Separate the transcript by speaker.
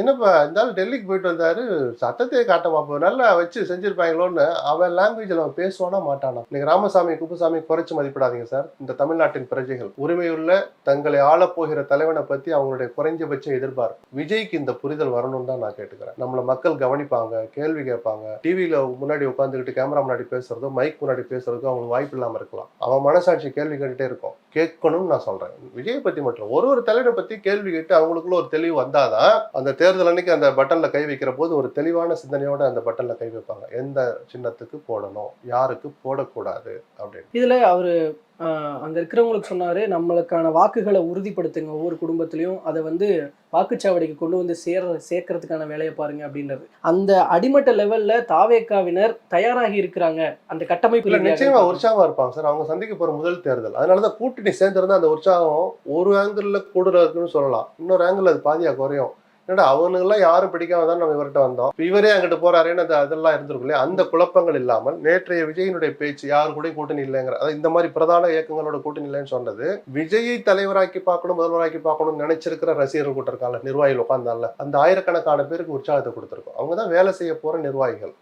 Speaker 1: என்னப்பா இருந்தாலும் டெல்லிக்கு போயிட்டு வந்தாரு, சத்தத்தையே காட்டமா அப்போ நல்லா வச்சு செஞ்சிருப்பாங்களோன்னு அவன் லாங்குவேஜ்ல அவன் பேசுவானா மாட்டானா? நீங்க ராமசாமி, குப்புசாமி குறைச்சு மதிப்பிடாதீங்க சார். இந்த தமிழ்நாட்டின் பிரஜைகள் உரிமையுள்ள தங்களை ஆளப்போகிற தலைவனை பத்தி அவங்களுடைய குறைஞ்சபட்ச எதிர்பார்ப்பு. விஜய்க்கு இந்த புரிதல் வரணும்னு தான் நான் கேட்டுக்கிறேன். நம்மள மக்கள் கவனிப்பாங்க, கேள்வி கேட்பாங்க. டிவியில முன்னாடி உட்காந்துக்கிட்டு கேமரா முன்னாடி பேசுறதோ, மைக் முன்னாடி பேசுறதுக்கோ அவங்களுக்கு வாய்ப்பு இல்லாம இருக்கலாம். அவன் மனசாட்சி கேள்வி கேட்டுட்டே இருக்கும். கேட்கணும்னு நான் சொல்றேன். விஜய் பத்தி மட்டும் ஒரு தலைவனை பத்தி கேள்வி கேட்டு அவங்களுக்குள்ள ஒரு தெளிவு வந்தாதான் அந்த தேர்தல் அன்னைக்கு அந்த பட்டன்ல கை வைக்கிற போது ஒரு தெளிவான சிந்தனையோட அந்த பட்டன்ல கை வைப்பாங்க. எந்த சின்னத்துக்கு போடணும், யாருக்கு போடக்கூடாது அப்படின்னு.
Speaker 2: இதுல அவரு அங்க இருக்கிறவங்களுக்கு சொன்னாரு, நம்மளுக்கான வாக்குகளை உறுதிப்படுத்துங்க ஒவ்வொரு குடும்பத்திலயும். அதை வந்து வாக்குச்சாவடிக்கு கொண்டு வந்து சேர்க்கறதுக்கான வேலையை பாருங்க அப்படின்றது. அந்த அடிமட்ட லெவல்ல தாவேக்காவினர் தயாராகி இருக்கிறாங்க. அந்த கட்டமைப்பு
Speaker 1: நிச்சயமா உற்சாகமா இருப்பாங்க சார். அவங்க சந்திக்க போற முதல் தேர்தல். அதனாலதான் கூட்டணி சேர்ந்திருந்தா அந்த உற்சாகம் ஒரு ஆங்கிள் கூட இருக்குன்னு சொல்லலாம். இன்னொரு ஆங்கிள் அது பாதியா குறையும். என்னடா அவனுங்கெல்லாம் யாரும் பிடிக்காம தான் நம்ம இவர்கிட்ட வந்தோம். இவரே அங்கிட்டு போறாருன்னு அதெல்லாம் இருந்திருக்கும் இல்லையா? அந்த குழப்பங்கள் இல்லாமல் நேற்றைய விஜயினுடைய பேச்சு யாரு கூட கூட்டணி இல்லைங்கிற அதாவது இந்த மாதிரி பிரதான இயக்கங்களோட கூட்டணி இல்லைன்னு சொன்னது விஜயை தலைவராக்கி பார்க்கணும், முதல்வராக்கி பார்க்கணும்னு நினைச்சிருக்கிற ரசிகர்கள் கூட்டம் இருக்காங்க, நிர்வாகிகள் உட்கார்ந்தால அந்த ஆயிரக்கணக்கான பேருக்கு உற்சாகத்தை கொடுத்திருக்கும். அவங்கதான் வேலை செய்ய போற நிர்வாகிகள்.